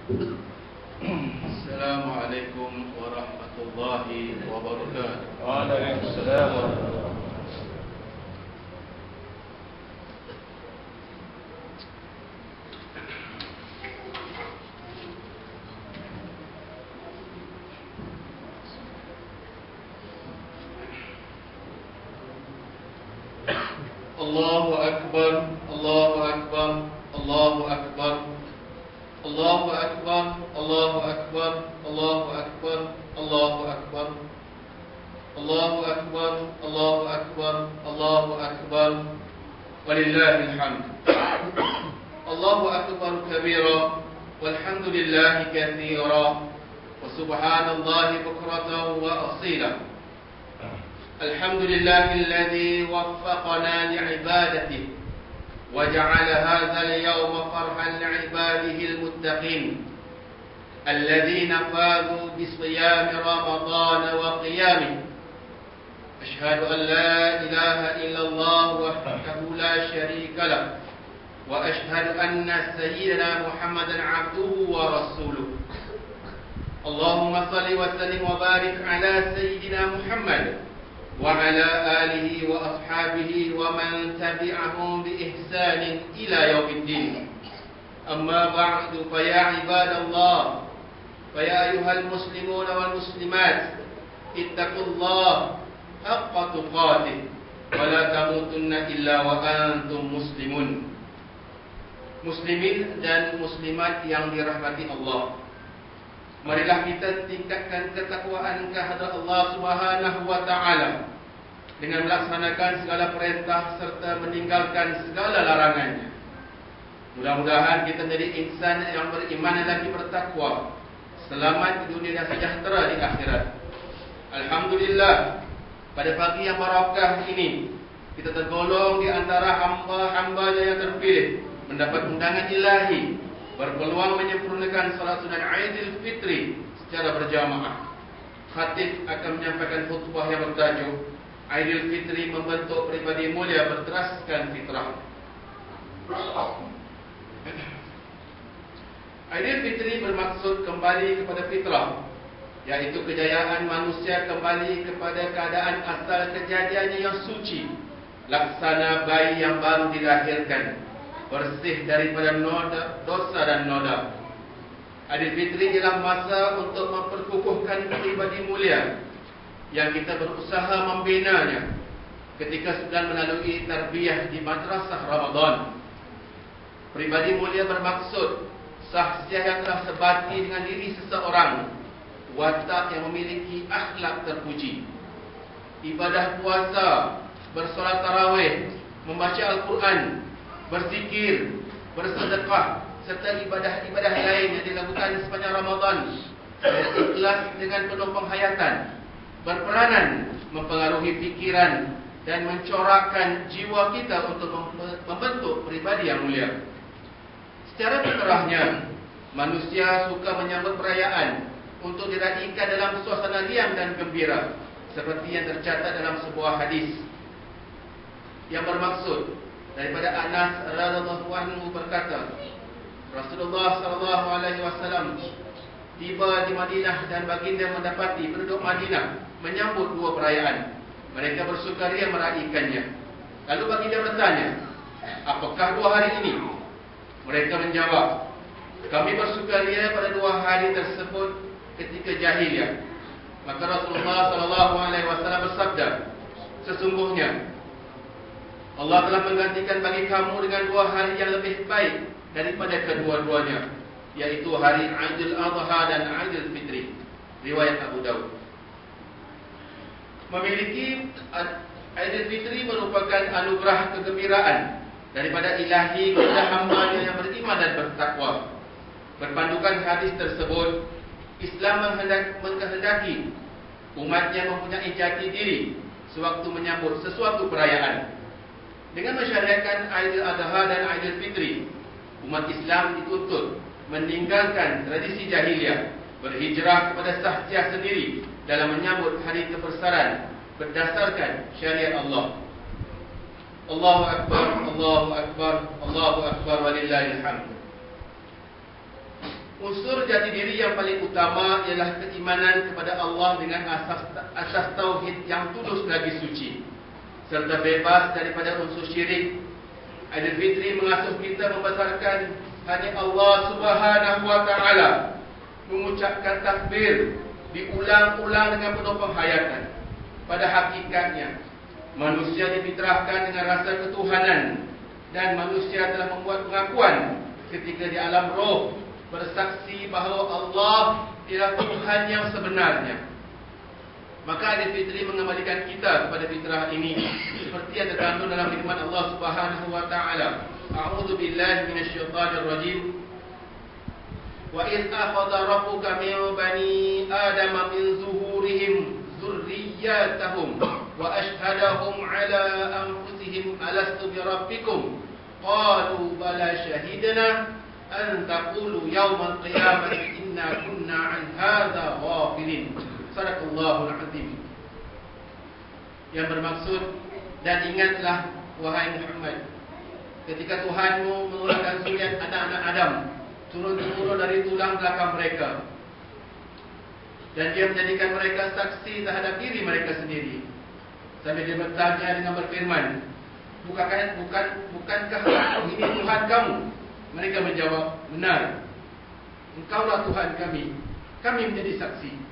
Assalamualaikum warahmatullahi wabarakatuh. Waalaikumsalam warahmatullahi wabarakatuh. Allahu Akbar, Allahu Akbar, Allahu Akbar, Allahu Akbar, Allahu Akbar, Allahu Akbar, Allahu Akbar, Allahu Akbar, Allahu Akbar, Allahu Akbar, walillahil hamd. Allahu Akbar kabira, walhamdulillahi katsira, wa subhanallahi bukratan wa asila. الحمد لله الذي وفقنا لعبادته وجعل هذا اليوم فرحا لعباده المتقين الذين فازوا بصيام رمضان وقيامه. أشهد أن لا إله إلا الله وحده لا شريك له وأشهد أن سيدنا محمدا عبده ورسوله. اللهم صل وسلم وبارك على سيدنا محمد وعلى آله وأصحابه ومن تبعهم بإحسان إلى يوم الدين. أما بعد فيا عباد الله، فيا أيها المسلمون والمسلمات، اتقوا الله حق تقاته ولا تموتن إلا وأنتم مسلمون. Muslimin dan muslimat yang dirahmati Allah, marilah kita tingkatkan ketakwaan kehadrat Allah Subhanahu wa taala dengan melaksanakan segala perintah serta meninggalkan segala larangannya. Mudah-mudahan kita menjadi insan yang beriman dan lagi bertakwa, selamat di dunia dan sejahtera di akhirat. Alhamdulillah, pada pagi yang barakah ini kita tergolong di antara hamba-hambanya yang terpilih, mendapat undangan ilahi, berpeluang menyempurnakan salat sunat Aidil Fitri secara berjamaah. Khatib akan menyampaikan khutbah yang bertajuk Aidil Fitri membentuk pribadi mulia berteraskan fitrah. Aidil Fitri bermaksud kembali kepada fitrah, yaitu kejayaan manusia kembali kepada keadaan asal kejadiannya yang suci, laksana bayi yang baru dilahirkan, bersih daripada noda, dosa dan noda. Aidil Fitri ialah masa untuk memperkukuhkan pribadi mulia yang kita berusaha membinanya ketika sedang melalui tarbiyah di madrasah Ramadan. Pribadi mulia bermaksud sahsiah yang telah sebati dengan diri seseorang, watak yang memiliki akhlak terpuji, ibadah puasa, bersolat tarawih, membaca Al-Quran, berzikir, bersedekah, serta ibadah-ibadah lain yang dilakukan sepanjang Ramadan dengan ikhlas dengan penuh penghayatan, berperanan mempengaruhi fikiran dan mencorakkan jiwa kita untuk membentuk pribadi yang mulia. Secara fitrahnya, manusia suka menyambut perayaan untuk diraikan dalam suasana riang dan gembira, seperti yang tercatat dalam sebuah hadis yang bermaksud daripada Anas radhiyallahu anhu berkata, Rasulullah sallallahu alaihi wasallam tiba di Madinah dan baginda mendapati penduduk Madinah menyambut dua perayaan. Mereka bersukaria meraihkannya. Lalu baginda bertanya, apakah dua hari ini? Mereka menjawab, kami bersukaria pada dua hari tersebut ketika jahiliyah. Maka Rasulullah sallallahu alaihi wasallam bersabda, sesungguhnya Allah telah menggantikan bagi kamu dengan dua hari yang lebih baik daripada kedua-duanya, yaitu hari Aidil Adha dan Aidil Fitri. Riwayat Abu Daud. Memiliki Aidil Fitri merupakan anugerah kegembiraan daripada ilahi kepada hamba-Nya yang beriman dan bertakwa. Berpandukan hadis tersebut, Islam menghendaki umatnya mempunyai jati diri sewaktu menyambut sesuatu perayaan. Dengan mensyariatkan Aidil Adha dan Aidil Fitri, umat Islam dituntut meninggalkan tradisi jahiliyah, berhijrah kepada sahsiah sendiri dalam menyambut hari kebesaran berdasarkan syariat Allah. Allahu Akbar, Allahu Akbar, Allahu Akbar, walillahil hamd. Unsur jati diri yang paling utama ialah keimanan kepada Allah dengan asas tauhid yang tulus lagi suci, serta bebas daripada unsur syirik. Aidilfitri mengasuh kita membesarkan hanya Allah Subhanahu wa taala, mengucapkan takbir diulang-ulang dengan penuh penghayatan. Pada hakikatnya, manusia difitrahkan dengan rasa ketuhanan, dan manusia telah membuat pengakuan ketika di alam roh bersaksi bahawa Allah ialah Tuhan yang sebenarnya. Maka Aidilfitri mengembalikan kita kepada fitrah ini, seperti yang terkandung dalam firman Allah Subhanahu wa taala. A'udzu billahi minasyaitonir rajim. Wa idz akhadha rabbuka min bani adama min zuhurihim dzurriyyatahum wa ashhadahum ala anfusihim alastu bi rabbikum qalu bala shahidna an taqulu yawmal qiyamati inna kunna an hadza ghafilin. Sadaqallahul azim. Yang bermaksud, dan ingatlah wahai Muhammad, ketika Tuhanmu mengeluarkan zuriat anak-anak Adam turun-turun dari tulang belakang mereka, dan dia menjadikan mereka saksi terhadap diri mereka sendiri, sambil dia bertanya dengan berfirman, bukankah ini Tuhan kamu? Mereka menjawab, benar, Engkaulah Tuhan kami menjadi saksi.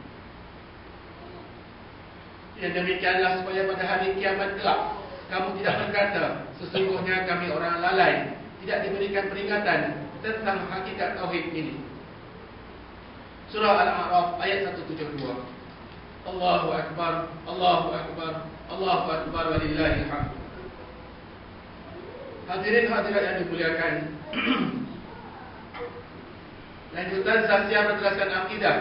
Yang demikianlah supaya pada hari kiamat kelak kamu tidak berkata, sesungguhnya kami orang lalai, tidak diberikan peringatan tentang hakikat tauhid ini. Surah Al-A'raf ayat 172. Allahu Akbar, Allahu Akbar, Allahu Akbar, walillahil hamd. Hadirin hadirat yang dimuliakan, lanjutan saksian berteraskan akidah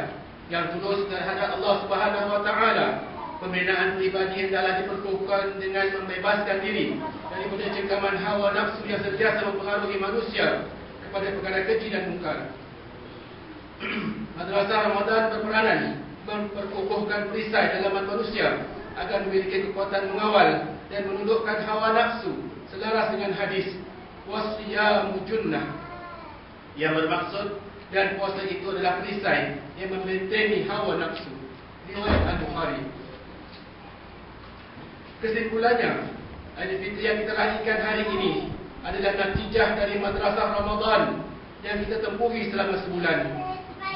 yang tulus terhadap Allah Subhanahu wa taala. Pembinaan pribadi hendaklah diperkukuhkan dengan membebaskan diri daripada cengkaman hawa nafsu yang sentiasa mempengaruhi manusia kepada perkara keji dan mungkar. Madrasah Ramadan berperanan memperkukuhkan perisai dalaman manusia agar memiliki kekuatan mengawal dan menundukkan hawa nafsu selaras dengan hadis wasiyamu junnah, yang bermaksud, dan puasa itu adalah perisai yang membentengi hawa nafsu. Riwayat Al-Bukhari. Kesimpulannya, Aidilfitri yang kita lahirkan hari ini adalah natijah dari madrasah Ramadan yang kita tempuhi selama sebulan.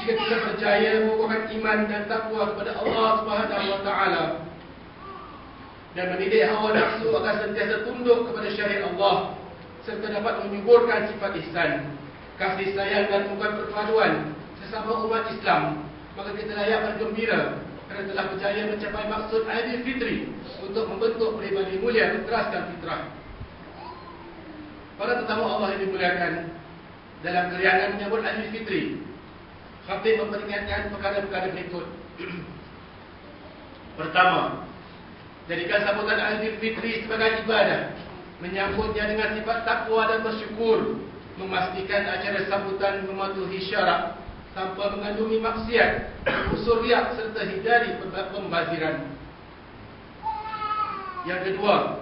Jika kita percaya mengukuhkan iman dan takwa kepada Allah Subhanahu wa taala dan mendidik hawa nafsu agar sentiasa tunduk kepada syariat Allah, serta dapat menyuburkan sifat ihsan, kasih sayang dan bukan perpaduan sesama umat Islam, maka kita layak bergembira kerana telah berjaya mencapai maksud Aidilfitri untuk membentuk pribadi mulia berteraskan fitrah. Para tetamu Allah yang dimuliakan, dalam keriangan menyambut Aidilfitri, khatib memperingatkan perkara-perkara berikut. Pertama, jadikan sambutan Aidilfitri sebagai ibadah, menyambutnya dengan sifat takwa dan bersyukur, memastikan acara sambutan mematuhi syarak tanpa mengandungi maksiat, unsur riak serta hindari pembaziran. Yang kedua,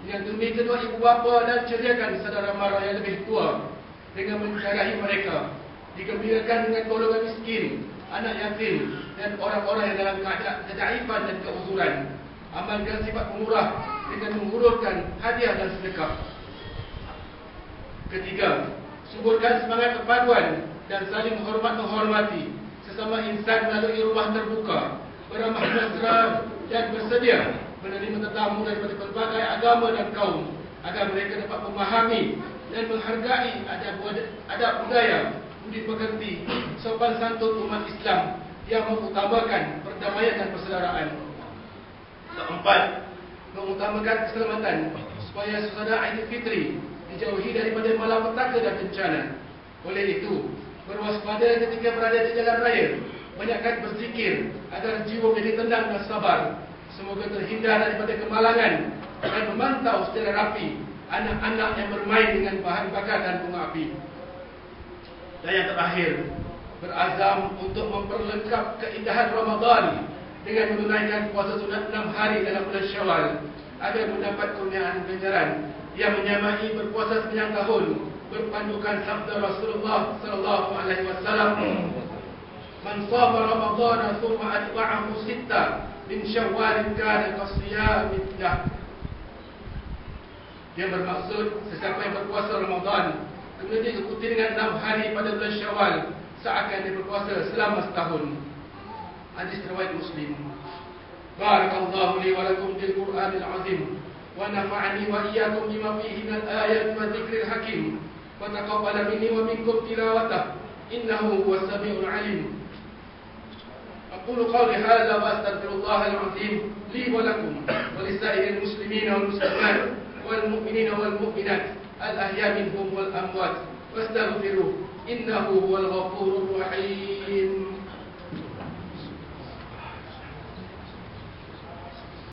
mengagumi kedua ibu bapa dan ceriakan saudara mara yang lebih tua dengan mencarahi mereka, digembirakan dengan golongan miskin, anak yatim dan orang-orang yang dalam keadaan kedaifan dan keuzuran. Amalkan sifat pemurah dengan menghulurkan hadiah dan sedekah. Ketiga, suburkan semangat perpaduan dan saling menghormati sesama insan melalui rumah terbuka, beramah mesra dan bersedia menerima tetamu daripada berbagai agama dan kaum, agar mereka dapat memahami dan menghargai adab budaya, budi pekerti, sopan santun umat Islam yang mengutamakan perdamaian dan persaudaraan. Keempat, mengutamakan keselamatan supaya suasana Aidilfitri dijauhi daripada malapetaka dan bencana. Oleh itu, berwaspada ketika berada di jalan raya, banyakkan berzikir agar jiwa menjadi tenang dan sabar. Semoga terhindar daripada kemalangan dan memantau secara rapi anak-anak yang bermain dengan bahan bakar dan bunga api. Dan yang terakhir, berazam untuk memperlengkap keindahan Ramadan dengan menunaikan puasa sunat 6 hari dalam bulan Syawal agar mendapat kurniaan ganjaran yang menyamai berpuasa sepanjang tahun berpandukan sabda Rasulullah sallallahu alaihi wasallam, "Man shama Ramadan thumma atba'ahu sitta min Syawal kana kasiyamid dahr." Dia bermaksud sesiapa yang berpuasa Ramadan kemudian dia ikuti dengan 6 hari pada bulan Syawal, seakan dia berpuasa selama setahun. Hadis riwayat Muslim. Barakallahu li wa lakum bil Qur'anil azim wa nafa'ani wa iyyakum bima fihi minal ayati wa dzikril hakim wa taqabbala minni wa minkum tilawatahu innahu huwas samiul alim. Aqulu qawli hadza wa astaghfirullahal azim li wa lakum wa lisa'iril muslimina wal muslimat wal mu'minina wal mu'minat al-ahya minhum wal amwat wastaghfiruhu innahu huwal ghafurur rahim.